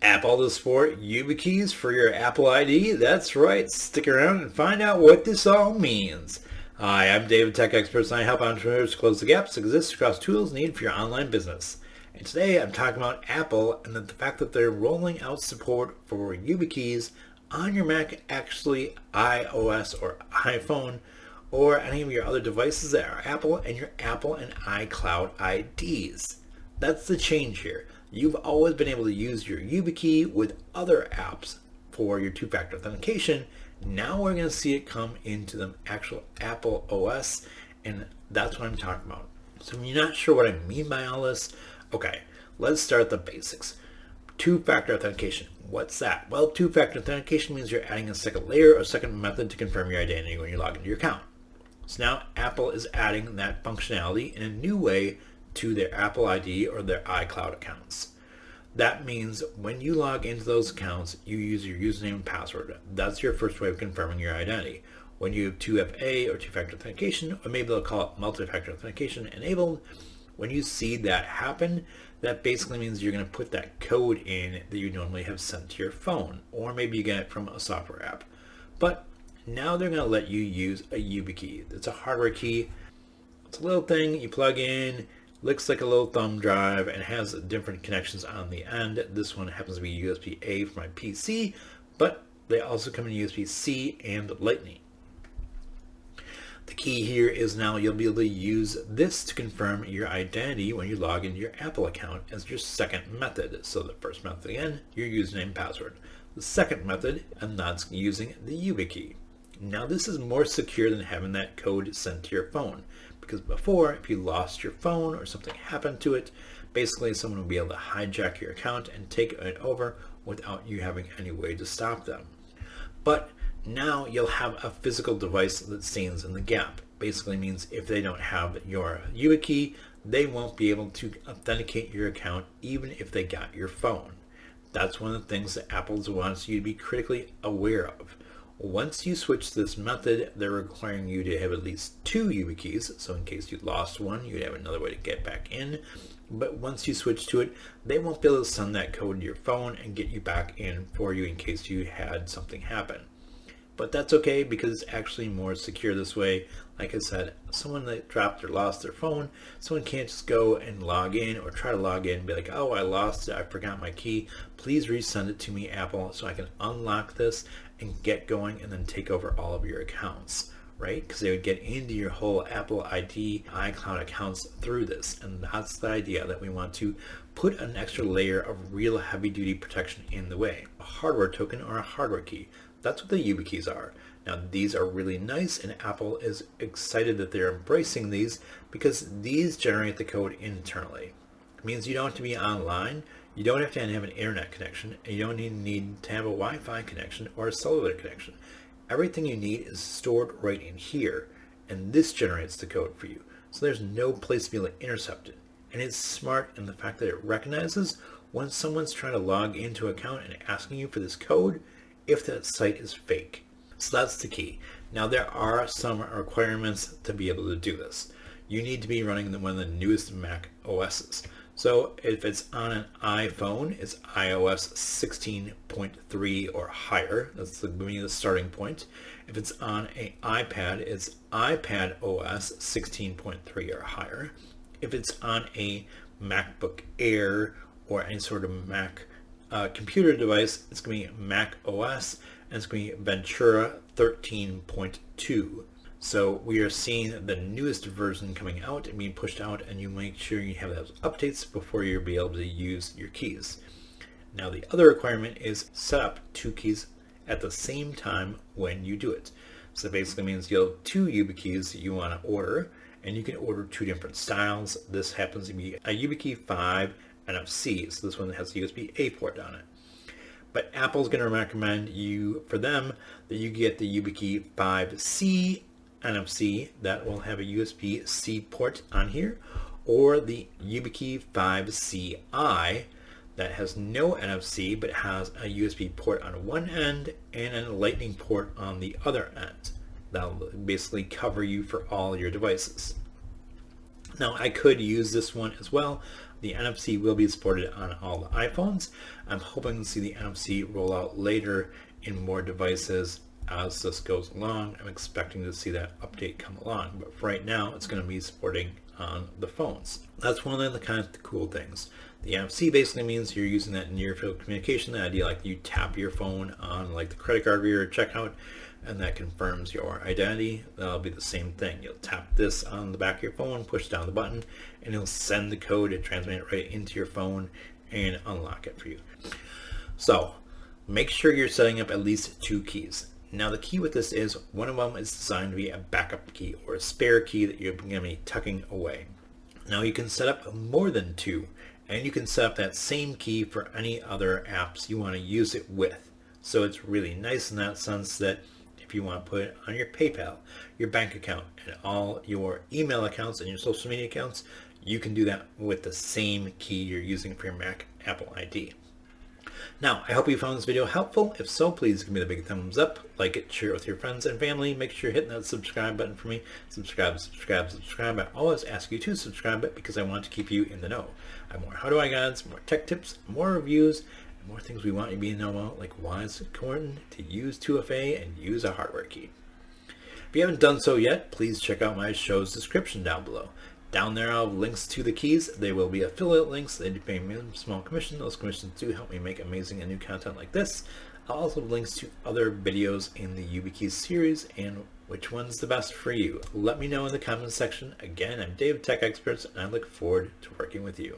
Apple to support YubiKeys for your Apple ID? That's right. Stick around and find out what this all means. Hi, I'm David, Tech Expert, and I help entrepreneurs close the gaps that exist across tools needed for your online business. And today I'm talking about Apple and the fact that they're rolling out support for YubiKeys on your Mac, actually iOS or iPhone, or any of your other devices that are Apple, and your Apple and iCloud IDs. That's the change here. You've always been able to use your YubiKey with other apps for your two-factor authentication. Now we're going to see it come into the actual Apple OS, and that's what I'm talking about. So if you're not sure what I mean by all this, okay, let's start at the basics. Two-factor authentication. What's that? Well, two-factor authentication means you're adding a second layer or second method to confirm your identity when you log into your account. So now Apple is adding that functionality in a new way to their Apple ID or their iCloud accounts. That means when you log into those accounts, you use your username and password. That's your first way of confirming your identity. When you have 2FA or two-factor authentication, or maybe they'll call it multi-factor authentication enabled, when you see that happen, that basically means you're going to put that code in that you normally have sent to your phone, or maybe you get it from a software app. But now they're going to let you use a YubiKey. It's a hardware key. It's a little thing you plug in. Looks like a little thumb drive and has different connections on the end. This one happens to be USB-A for my PC, but they also come in USB-C and Lightning. The key here is now you'll be able to use this to confirm your identity when you log into your Apple account as your second method. So the first method again, your username and password. The second method, and that's using the YubiKey. Now this is more secure than having that code sent to your phone. Because before, if you lost your phone or something happened to it, basically someone would be able to hijack your account and take it over without you having any way to stop them. But now you'll have a physical device that stands in the gap. Basically means if they don't have your YubiKey, they won't be able to authenticate your account even if they got your phone. That's one of the things that Apple wants you to be critically aware of. Once you switch this method, they're requiring you to have at least two YubiKeys. So in case you lost one, you'd have another way to get back in. But once you switch to it, they won't be able to send that code to your phone and get you back in for you in case you had something happen. But that's okay because it's actually more secure this way. Like I said, someone that dropped or lost their phone, someone can't just go and log in or try to log in and be like, oh, I lost it, I forgot my key. Please resend it to me, Apple, so I can unlock this and get going and then take over all of your accounts, right? Because they would get into your whole Apple ID, iCloud accounts through this. And that's the idea, that we want to put an extra layer of real heavy duty protection in the way. A hardware token or a hardware key. That's what the YubiKeys are. Now these are really nice, and Apple is excited that they're embracing these because these generate the code internally. It means you don't have to be online, you don't have to have an internet connection, and you don't even need to have a Wi-Fi connection or a cellular connection. Everything you need is stored right in here, and this generates the code for you. So there's no place to be able to intercept it. And it's smart in the fact that it recognizes when someone's trying to log into an account and asking you for this code, if that site is fake. So that's the key. Now there are some requirements to be able to do this. You need to be running one of the newest Mac OSs. So if it's on an iPhone, it's iOS 16.3 or higher. That's the starting point. If it's on an iPad, it's iPad OS 16.3 or higher. If it's on a MacBook Air or any sort of Mac computer device, it's going to be Mac OS, and it's going to be Ventura 13.2. So we are seeing the newest version coming out and being pushed out, and you make sure you have those updates before you'll be able to use your keys. Now the other requirement is set up two keys at the same time when you do it. So basically means you'll have two YubiKeys that you want to order, and you can order two different styles. This happens to be a YubiKey 5 NFC, so this one has a USB-A port on it. But Apple's going to recommend you, for them, that you get the YubiKey 5C NFC that will have a USB-C port on here, or the YubiKey 5CI that has no NFC but has a USB port on one end and a Lightning port on the other end. That'll basically cover you for all your devices. Now I could use this one as well, The NFC will be supported on all the iPhones. I'm hoping to see the NFC roll out later in more devices as this goes along. I'm expecting to see that update come along, but for right now it's going to be supporting on the phones. That's one of the kind of cool things. The NFC basically means you're using that near field communication. The idea like you tap your phone on like the credit card reader checkout and that confirms your identity. That'll be the same thing. You'll tap this on the back of your phone, push down the button, and it'll send the code and transmit it right into your phone and unlock it for you. So make sure you're setting up at least 2 keys. Now the key with this is one of them is designed to be a backup key or a spare key that you're going to be tucking away. Now you can set up more than 2, and you can set up that same key for any other apps you want to use it with. So it's really nice in that sense that if you want to put it on your PayPal, your bank account, and all your email accounts and your social media accounts, you can do that with the same key you're using for your Mac Apple ID. Now, I hope you found this video helpful. If so, please give me the big thumbs up, like it, share it with your friends and family. Make sure you're hitting that subscribe button for me. Subscribe. I always ask you to subscribe it because I want to keep you in the know. I have more how do I guides, more tech tips, more reviews, and more things we want you to be in the know about, like why it's important to use 2FA and use a hardware key. If you haven't done so yet, please check out my show's description down below. Down there I'll have links to the keys. They will be affiliate links. They do pay me a small commission. Those commissions do help me make amazing and new content like this. I'll also have links to other videos in the YubiKeys series and which one's the best for you. Let me know in the comments section. Again, I'm Dave, Tech Experts, and I look forward to working with you.